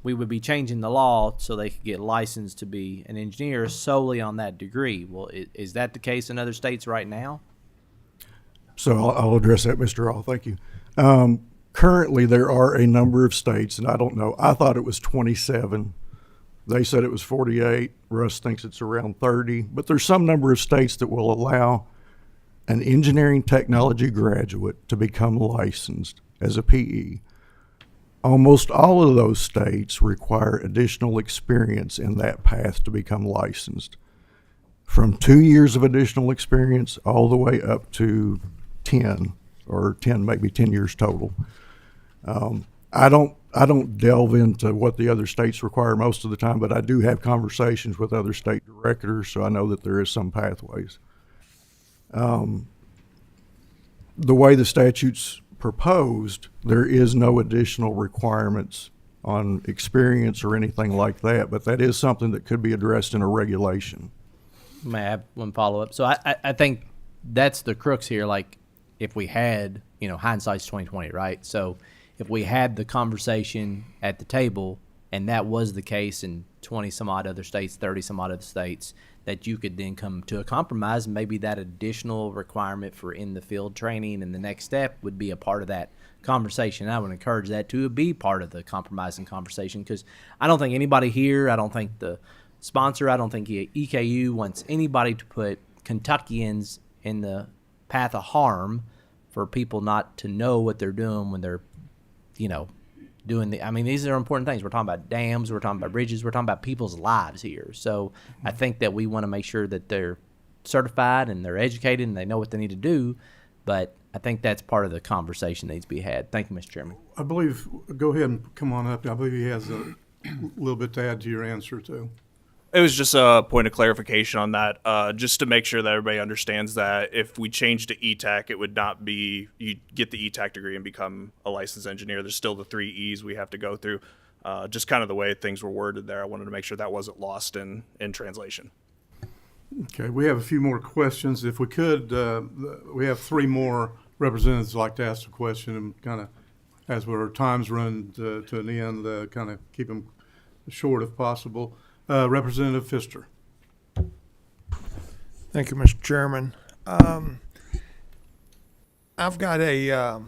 we would be changing the law so they could get licensed to be an engineer solely on that degree. Well, is that the case in other states right now? So I'll address that, Mr. All. Thank you. Currently, there are a number of states, and I don't know. I thought it was 27. They said it was 48. Russ thinks it's around 30. But there's some number of states that will allow an engineering technology graduate to become licensed as a PE. Almost all of those states require additional experience in that path to become licensed. From 2 years of additional experience all the way up to 10, or 10, maybe 10 years total. I don't delve into what the other states require most of the time, but I do have conversations with other state directors, so I know that there is some pathways. The way the statute's proposed, there is no additional requirements on experience or anything like that, but that is something that could be addressed in a regulation. May I have one follow-up? So I think that's the crux here. Like, if we had, hindsight's 20/20, right? So if we had the conversation at the table, and that was the case in 20 some odd other states, 30 some odd other states, that you could then come to a compromise, and maybe that additional requirement for in the field training and the next step would be a part of that conversation. I would encourage that to be part of the compromising conversation, because I don't think anybody here, I don't think the sponsor, I don't think EKU wants anybody to put Kentuckians in the path of harm for people not to know what they're doing when they're, doing these are important things. We're talking about dams, we're talking about bridges, we're talking about people's lives here. So I think that we want to make sure that they're certified and they're educated and they know what they need to do. But I think that's part of the conversation that needs to be had. Thank you, Mr. Chairman. I believe, go ahead and come on up. I believe he has a little bit to add to your answer, too. It was just a point of clarification on that, just to make sure that everybody understands that if we change to ETAC, it would not be you get the ETAC degree and become a licensed engineer. There's still the 3 E's we have to go through. Just kind of the way things were worded there. I wanted to make sure that wasn't lost in translation. Okay, we have a few more questions. If we could, we have 3 more representatives who'd like to ask a question, and kind of, as our times run to an end, kind of keep them short if possible. Representative Pfister. Thank you, Mr. Chairman. I've got a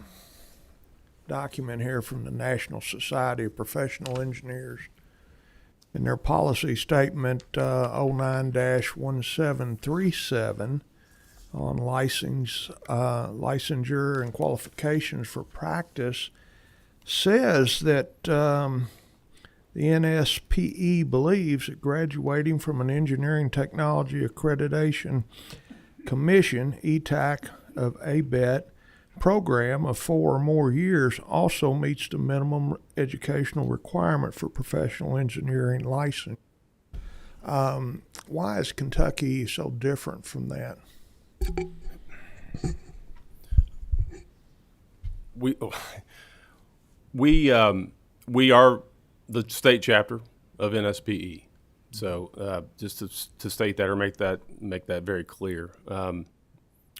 document here from the National Society of Professional Engineers. In their policy statement 09-1737 on licensure and qualifications for practice says that the NSPE believes that graduating from an Engineering Technology Accreditation Commission, ETAC of ABET, program of 4 or more years also meets the minimum educational requirement for professional engineering license. Why is Kentucky so different from that? We are the state chapter of NSPE. So just to state that or make that very clear.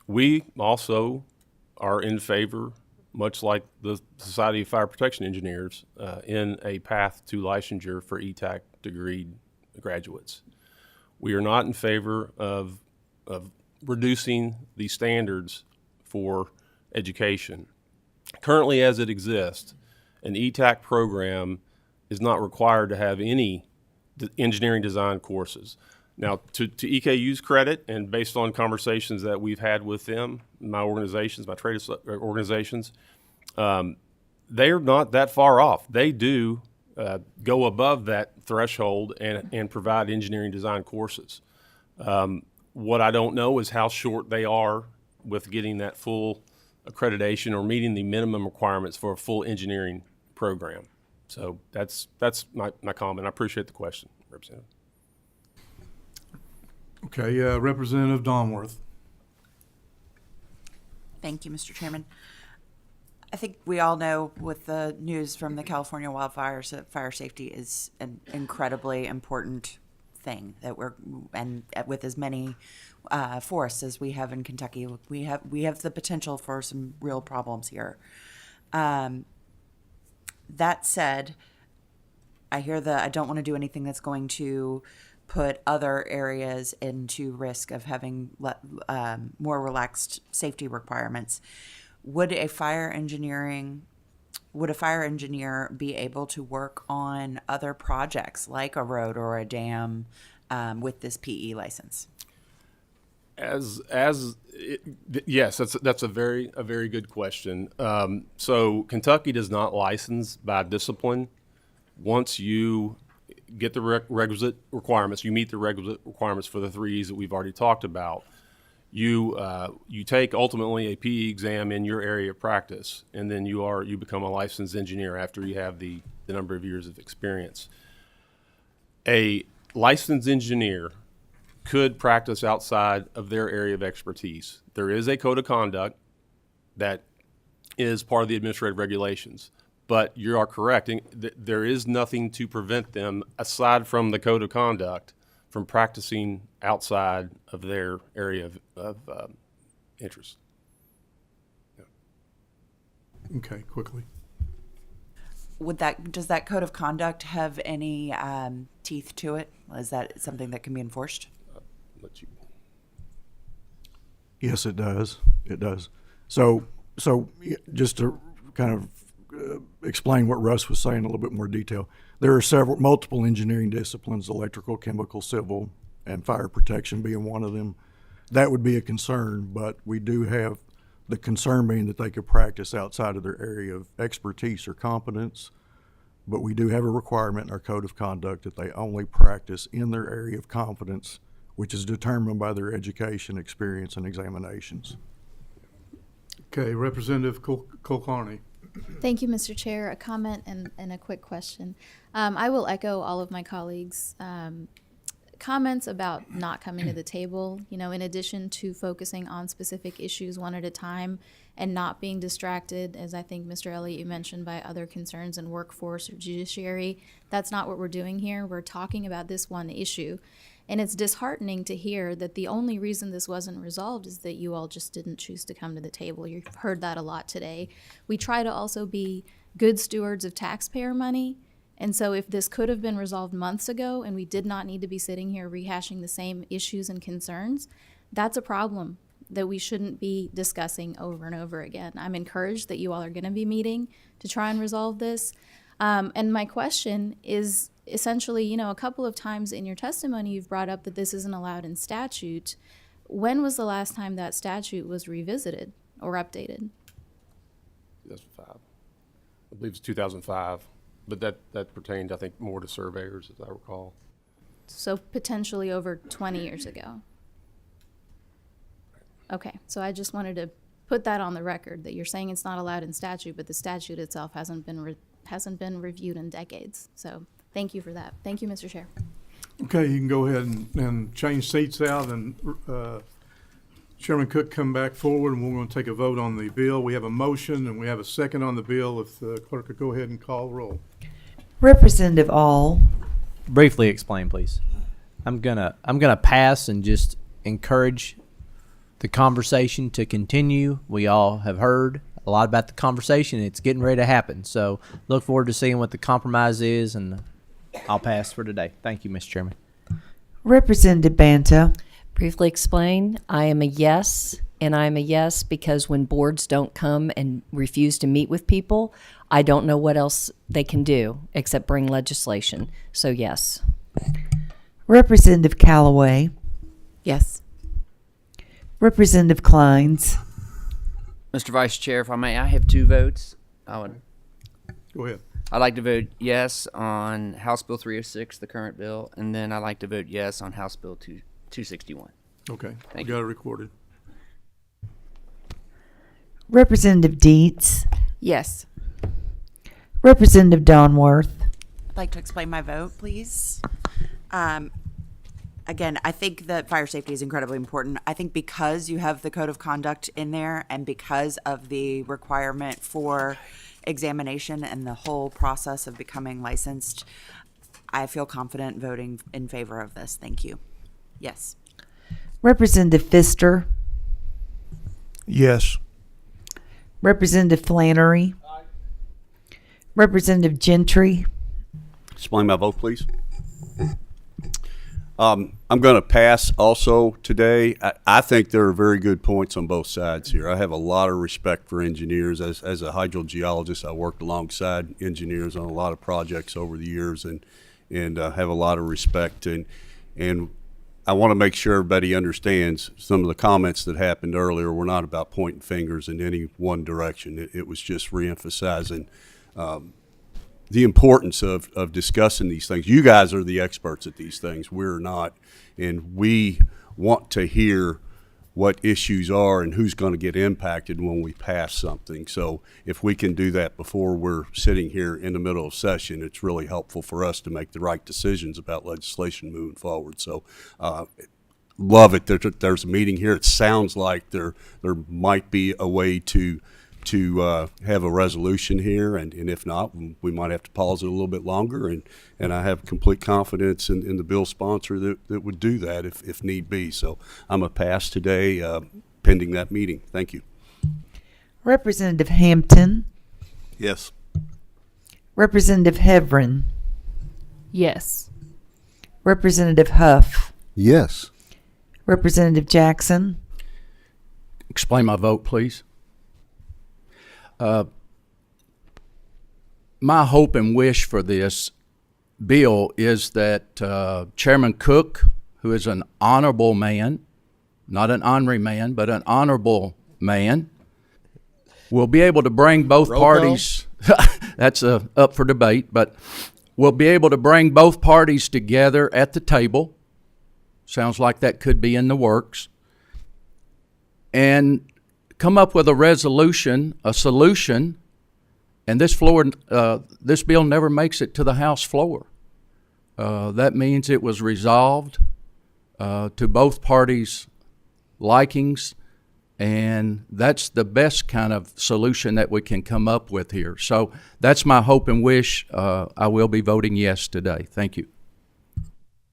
We also are in favor, much like the Society of Fire Protection Engineers, in a path to licensure for ETAC degree graduates. We are not in favor of reducing the standards for education. Currently, as it exists, an ETAC program is not required to have any engineering design courses. Now, to EKU's credit, and based on conversations that we've had with them, my organizations, my trade organizations, they're not that far off. They do go above that threshold and provide engineering design courses. What I don't know is how short they are with getting that full accreditation or meeting the minimum requirements for a full engineering program. So that's my comment. I appreciate the question, Representative. Okay, Representative Donworth. Thank you, Mr. Chairman. I think we all know with the news from the California wildfires that fire safety is an incredibly important thing that and with as many forests as we have in Kentucky, we have the potential for some real problems here. That said, I hear I don't want to do anything that's going to put other areas into risk of having more relaxed safety requirements. Would a fire engineer be able to work on other projects like a road or a dam with this PE license? Yes, that's a very good question. So Kentucky does not license by discipline. Once you get the requisite requirements, you meet the requisite requirements for the 3Es that we've already talked about. You take ultimately a PE exam in your area of practice, and then you become a licensed engineer after you have the number of years of experience. A licensed engineer could practice outside of their area of expertise. There is a code of conduct that is part of the administrative regulations, but you are correct. There is nothing to prevent them, aside from the code of conduct, from practicing outside of their area of interest. Yeah. Okay, quickly. Does that code of conduct have any teeth to it? Is that something that can be enforced? Yes, it does. It does. So just to kind of explain what Russ was saying in a little bit more detail, there are multiple engineering disciplines, electrical, chemical, civil, and fire protection being one of them. That would be a concern, but we do have the concern being that they could practice outside of their area of expertise or competence, but we do have a requirement in our code of conduct that they only practice in their area of competence, which is determined by their education, experience, and examinations. Okay, Representative Kulkarni. Thank you, Mr. Chair. A comment and a quick question. I will echo all of my colleagues' comments about not coming to the table. You know, in addition to focusing on specific issues one at a time and not being distracted, as I think Mr. Elliott, you mentioned, by other concerns in workforce or judiciary. That's not what we're doing here. We're talking about this one issue. And it's disheartening to hear that the only reason this wasn't resolved is that you all just didn't choose to come to the table. You've heard that a lot today. We try to also be good stewards of taxpayer money. And so if this could have been resolved months ago and we did not need to be sitting here rehashing the same issues and concerns, that's a problem that we shouldn't be discussing over and over again. I'm encouraged that you all are going to be meeting to try and resolve this. And my question is essentially, you know, a couple of times in your testimony you've brought up that this isn't allowed in statute. When was the last time that statute was revisited or updated? 2005. I believe it's 2005, but that pertained, I think, more to surveyors, as I recall. So potentially over 20 years ago. Okay, so I just wanted to put that on the record, that you're saying it's not allowed in statute, but the statute itself hasn't been reviewed in decades. So thank you for that. Thank you, Mr. Chair. Okay, you can go ahead and change seats out, and Chairman Cook come back forward, and we're going to take a vote on the bill. We have a motion and we have a second on the bill. If the clerk could go ahead and call the roll. Representative All. Briefly explain, please. I'm gonna pass and just encourage the conversation to continue. We all have heard a lot about the conversation. It's getting ready to happen. So look forward to seeing what the compromise is, and I'll pass for today. Thank you, Mr. Chairman. Representative Banta. Briefly explain, I am a yes, and I am a yes because when boards don't come and refuse to meet with people, I don't know what else they can do except bring legislation. So yes. Representative Callaway. Yes. Representative Kleins. Mr. Vice Chair, if I may, I have 2 votes. Go ahead. I'd like to vote yes on House Bill 306, the current bill, and then I'd like to vote yes on House Bill 261. Okay, Thank got you. it recorded. Representative Dietz. Yes. Representative Donworth. I'd like to explain my vote, please. Again, I think that fire safety is incredibly important. I think because you have the code of conduct in there and because of the requirement for examination and the whole process of becoming licensed, I feel confident voting in favor of this. Thank you. Yes. Representative Pfister, Yes. Representative Flannery, Representative Gentry, Explain my vote, please. I'm going to pass also today. I think there are very good points on both sides here. I have a lot of respect for engineers. As a hydrogeologist, I worked alongside engineers on a lot of projects over the years, and have a lot of respect. And I want to make sure everybody understands some of the comments that happened earlier were not about pointing fingers in any one direction. It was just reemphasizing the importance of discussing these things. You guys are the experts at these things. We're not. And we want to hear what issues are and who's going to get impacted when we pass something. So if we can do that before we're sitting here in the middle of session, it's really helpful for us to make the right decisions about legislation moving forward. So love it. There's a meeting here. It sounds like there might be a way to have a resolution here, and if not, we might have to pause it a little bit longer, and I have complete confidence in the bill sponsor that would do that if need be. So I'm a pass today pending that meeting. Thank you. Representative Hampton, Yes. Representative Heverin, Yes. Representative Huff, Yes. Representative Jackson, Explain my vote, please. My hope and wish for this bill is that Chairman Cook, who is an honorable man, not an honorary man, but an honorable man, will be able to bring both parties. That's up for debate, but we'll be able to bring both parties together at the table. Sounds like that could be in the works. And come up with a resolution, a solution, and this bill never makes it to the House floor. That means it was resolved to both parties' likings, and that's the best kind of solution that we can come up with here. So that's my hope and wish. I will be voting yes today. Thank you.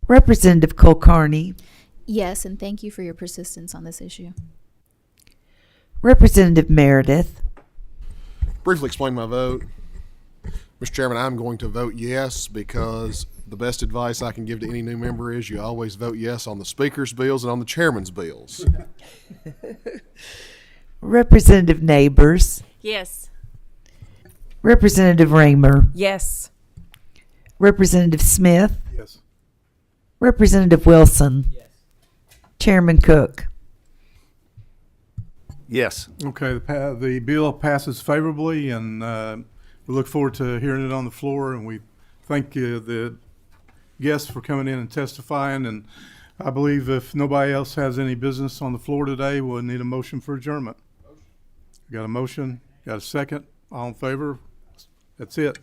Representative Kulkarni, Yes, and thank you for your persistence on this issue. Representative Meredith, Briefly explain my vote. Mr. Chairman, I'm going to vote yes because the best advice I can give to any new member is you always vote yes on the speaker's bills and on the chairman's bills. Representative Neighbors, Yes. Representative Raymer, Yes. Representative Smith, Yes. Representative Wilson, Chairman Cook. Yes. Okay, the bill passes favorably, and we look forward to hearing it on the floor, and we thank the guests for coming in and testifying, and I believe if nobody else has any business on the floor today, we'll need a motion for adjournment. Got a motion? Got a second? All in favor? That's it.